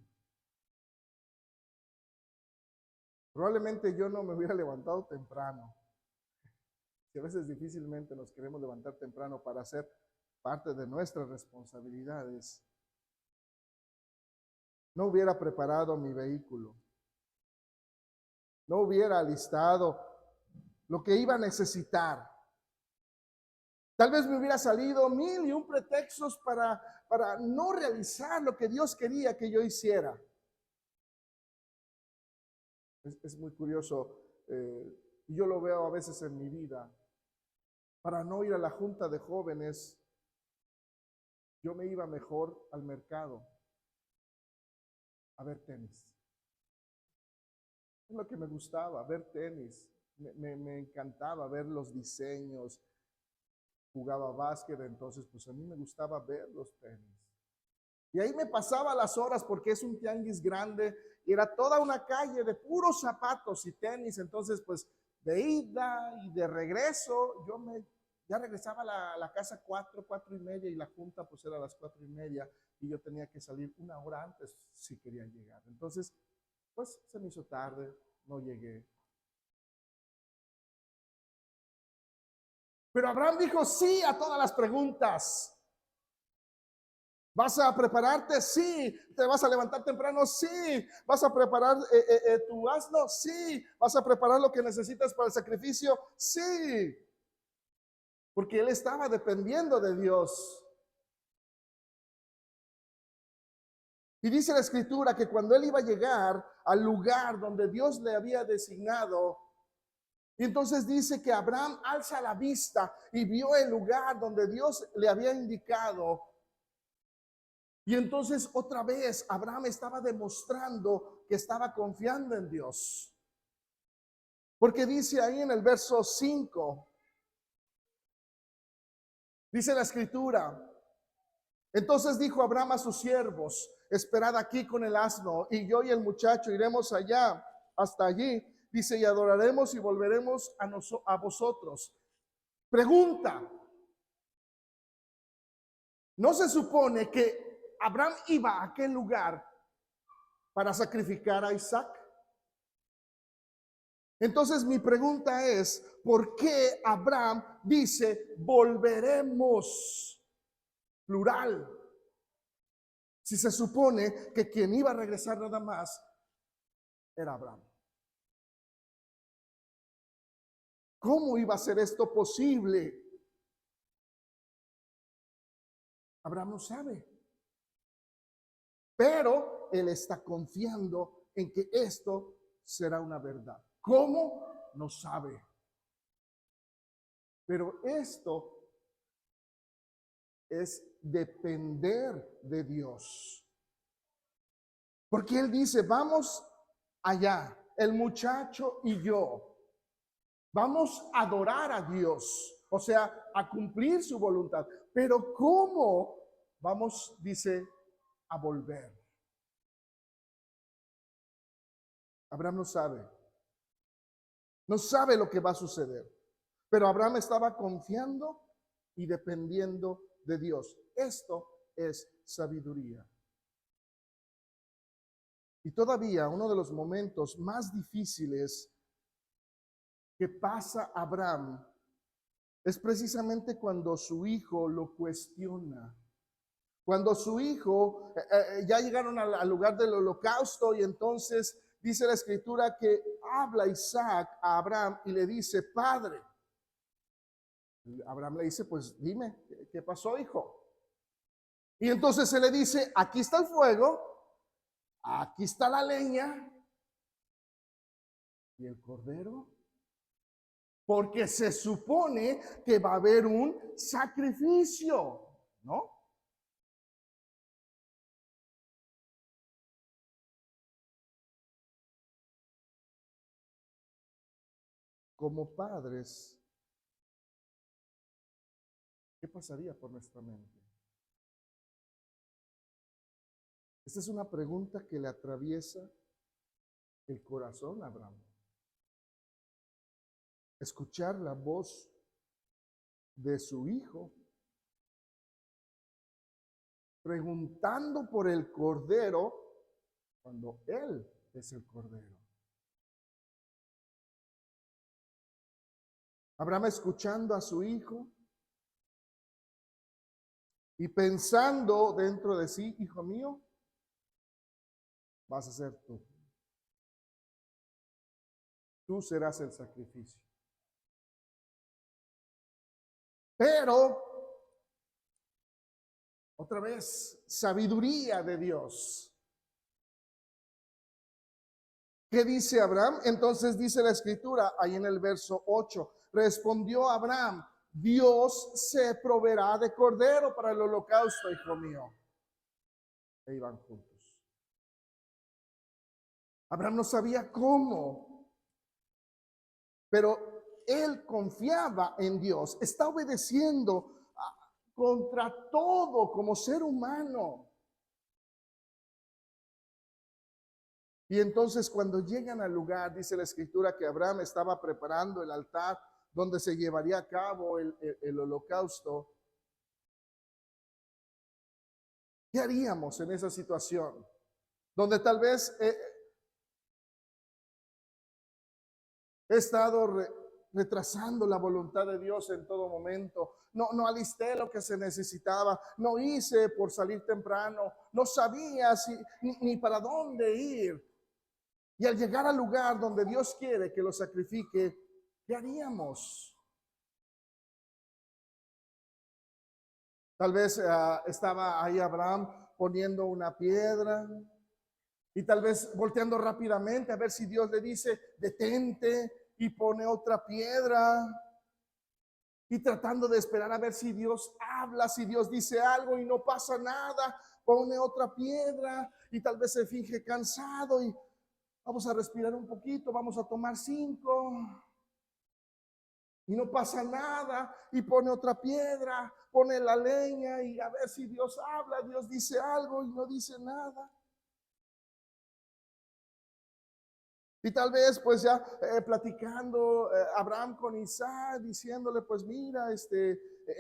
Probablemente yo no me hubiera levantado temprano. Y a veces difícilmente nos queremos levantar temprano para hacer parte de nuestras responsabilidades. No hubiera preparado mi vehículo. No hubiera alistado lo que iba a necesitar. Tal vez me hubiera salido 1000 y un pretextos para no realizar lo que Dios quería que yo hiciera. Es muy curioso, y yo lo veo a veces en mi vida. Para no ir a la junta de jóvenes, yo me iba mejor al mercado a ver tenis. Es lo que me gustaba, ver tenis. Me encantaba ver los diseños. Jugaba básquet, entonces pues a mí me gustaba ver los tenis. Y ahí me pasaba las horas porque es un tianguis grande y era toda una calle de puros zapatos y tenis. Entonces pues de ida y de regreso, ya regresaba a la casa 4:30 y la junta pues era a las 4:30 y yo tenía que salir 1 hora antes si quería llegar. Entonces pues se me hizo tarde, no llegué. Pero Abraham dijo sí a todas las preguntas. ¿Vas a prepararte? Sí. ¿Te vas a levantar temprano? Sí. ¿Vas a preparar tu asno? Sí. ¿Vas a preparar lo que necesitas para el sacrificio? Sí. Porque él estaba dependiendo de Dios. Y dice la escritura que cuando él iba a llegar al lugar donde Dios le había designado, y entonces dice que Abraham alza la vista y vio el lugar donde Dios le había indicado. Y entonces otra vez Abraham estaba demostrando que estaba confiando en Dios. Porque dice ahí en el verso 5, Dice la escritura: entonces dijo Abraham a sus siervos: esperad aquí con el asno, y yo y el muchacho iremos allá, hasta allí. Dice: y adoraremos y volveremos a vosotros. Pregunta: ¿no se supone que Abraham iba a aquel lugar para sacrificar a Isaac? Entonces mi pregunta es: ¿por qué Abraham dice volveremos? Plural. Si se supone que quien iba a regresar nada más era Abraham. ¿Cómo iba a ser esto posible? Abraham no sabe. Pero él está confiando en que esto será una verdad. ¿Cómo? No sabe. Pero esto es depender de Dios. Porque él dice: vamos allá, el muchacho y yo. Vamos a adorar a Dios, o sea, a cumplir su voluntad. Pero ¿cómo vamos, dice, a volver? Abraham no sabe. No sabe lo que va a suceder. Pero Abraham estaba confiando y dependiendo de Dios. Esto es sabiduría. Y todavía uno de los momentos más difíciles que pasa Abraham es precisamente cuando su hijo lo cuestiona. Cuando su hijo, ya llegaron al lugar del holocausto, y entonces dice la escritura que habla Isaac a Abraham y le dice: Padre. Abraham le dice: pues dime, ¿qué pasó, hijo? Y entonces se le dice: aquí está el fuego, aquí está la leña y el cordero. Porque se supone que va a haber un sacrificio, ¿no? Como padres, ¿qué pasaría por nuestra mente? Esta es una pregunta que le atraviesa el corazón a Abraham. Escuchar la voz de su hijo preguntando por el cordero cuando él es el cordero. Abraham escuchando a su hijo y pensando dentro de sí: hijo mío, vas a ser tú. Tú serás el sacrificio. Pero, otra vez, sabiduría de Dios. ¿Qué dice Abraham? Entonces dice la escritura, ahí en el verso 8, respondió Abraham: Dios se proveerá de cordero para el holocausto, hijo mío. E iban juntos. Abraham no sabía cómo, pero él confiaba en Dios, está obedeciendo contra todo como ser humano. Y entonces cuando llegan al lugar, dice la escritura que Abraham estaba preparando el altar donde se llevaría a cabo el holocausto. ¿Qué haríamos en esa situación? Donde tal vez he estado retrasando la voluntad de Dios en todo momento. No alisté lo que se necesitaba. No hice por salir temprano. No sabía ni para dónde ir. Y al llegar al lugar donde Dios quiere que lo sacrifique, ¿qué haríamos? Tal vez estaba ahí Abraham poniendo una piedra y tal vez volteando rápidamente a ver si Dios le dice: detente, y pone otra piedra. Y tratando de esperar a ver si Dios habla, si Dios dice algo, y no pasa nada, pone otra piedra y tal vez se finge cansado y vamos a respirar un poquito, vamos a tomar 5. Y no pasa nada, y pone otra piedra, pone la leña, y a ver si Dios habla, Dios dice algo y no dice nada. Y tal vez pues ya platicando Abraham con Isaac, diciéndole pues mira,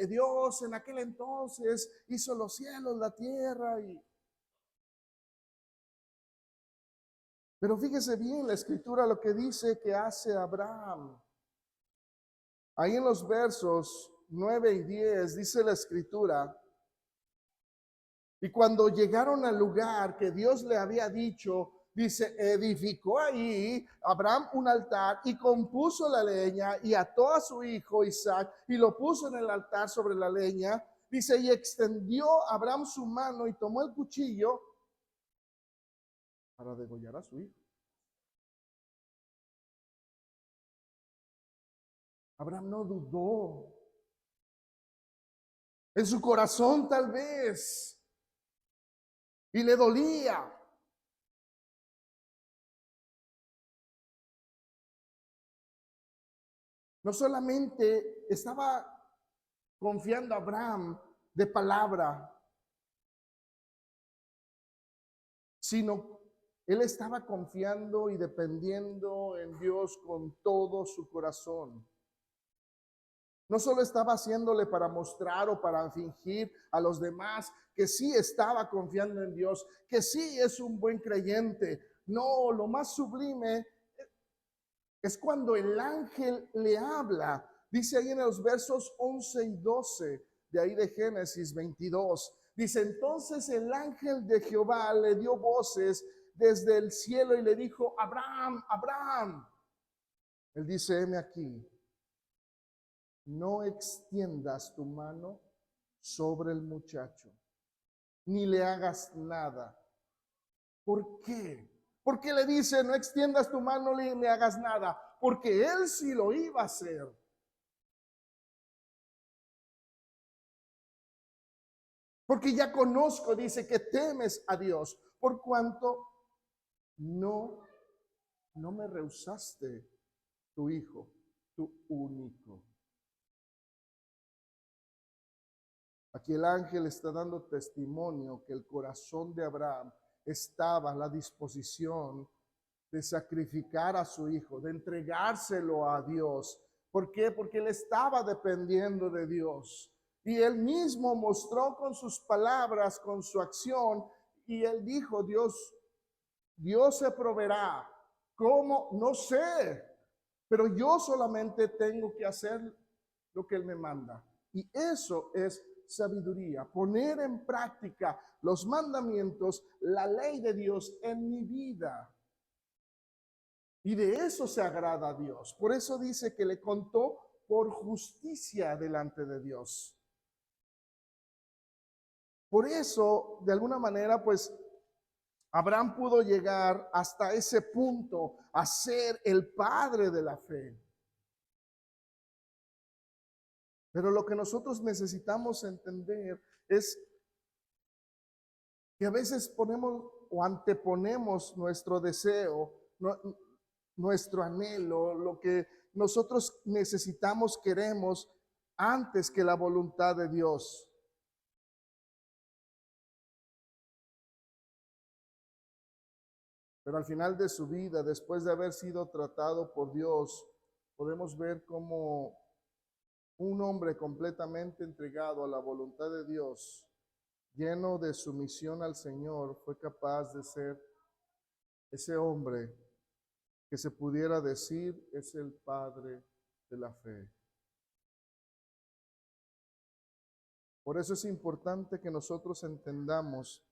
Dios en aquel entonces hizo los cielos, la tierra. Pero fíjese bien la escritura lo que dice que hace Abraham. Ahí en los versos 9 y 10 dice la escritura, y cuando llegaron al lugar que Dios le había dicho, dice, edificó ahí Abraham un altar y compuso la leña y ató a su hijo Isaac y lo puso en el altar sobre la leña. Dice, y extendió Abraham su mano y tomó el cuchillo para degollar a su hijo. Abraham no dudó. En su corazón tal vez. Y le dolía. No solamente estaba confiando a Abraham de palabra, sino él estaba confiando y dependiendo en Dios con todo su corazón. No solo estaba haciéndole para mostrar o para fingir a los demás que sí estaba confiando en Dios, que sí es un buen creyente. No, lo más sublime es cuando el ángel le habla. Dice ahí en los versos 11 y 12 de ahí de Génesis 22. Dice, entonces el ángel de Jehová le dio voces desde el cielo y le dijo, Abraham, Abraham. Él dice, heme aquí. No extiendas tu mano sobre el muchacho, ni le hagas nada. ¿Por qué? Porque le dice, no extiendas tu mano ni le hagas nada, porque él sí lo iba a hacer. Porque ya conozco, dice, que temes a Dios, por cuanto no me rehusaste tu hijo, tu único. Aquí el ángel está dando testimonio que el corazón de Abraham estaba a la disposición de sacrificar a su hijo, de entregárselo a Dios. ¿Por qué? Porque él estaba dependiendo de Dios. Y él mismo mostró con sus palabras, con su acción, y él dijo, Dios se proveerá. ¿Cómo? No sé, pero yo solamente tengo que hacer lo que él me manda. Y eso es sabiduría, poner en práctica los mandamientos, la ley de Dios en mi vida. Y de eso se agrada a Dios. Por eso dice que le contó por justicia delante de Dios. Por eso, de alguna manera, pues Abraham pudo llegar hasta ese punto a ser el padre de la fe. Pero lo que nosotros necesitamos entender es que a veces ponemos o anteponemos nuestro deseo, nuestro anhelo, lo que nosotros necesitamos, queremos, antes que la voluntad de Dios. Pero al final de su vida, después de haber sido tratado por Dios, podemos ver cómo un hombre completamente entregado a la voluntad de Dios, lleno de sumisión al Señor, fue capaz de ser ese hombre que se pudiera decir es el padre de la fe. Por eso es importante que nosotros entendamos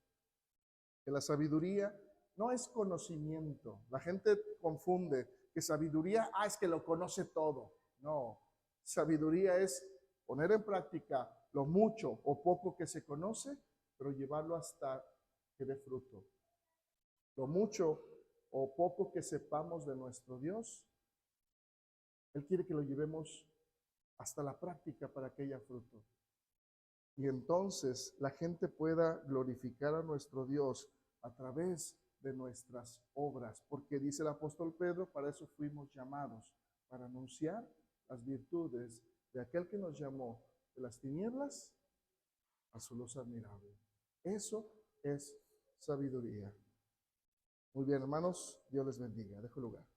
que la sabiduría no es conocimiento. La gente confunde que sabiduría, es que lo conoce todo. No, sabiduría es poner en práctica lo mucho o poco que se conoce, pero llevarlo hasta que dé fruto. Lo mucho o poco que sepamos de nuestro Dios, Él quiere que lo llevemos hasta la práctica para que haya fruto. Y entonces la gente pueda glorificar a nuestro Dios a través de nuestras obras, porque dice el apóstol Pedro, para eso fuimos llamados, para anunciar las virtudes de aquel que nos llamó de las tinieblas a su luz admirable. Eso es sabiduría. Muy bien, hermanos, Dios les bendiga. Dejo lugar.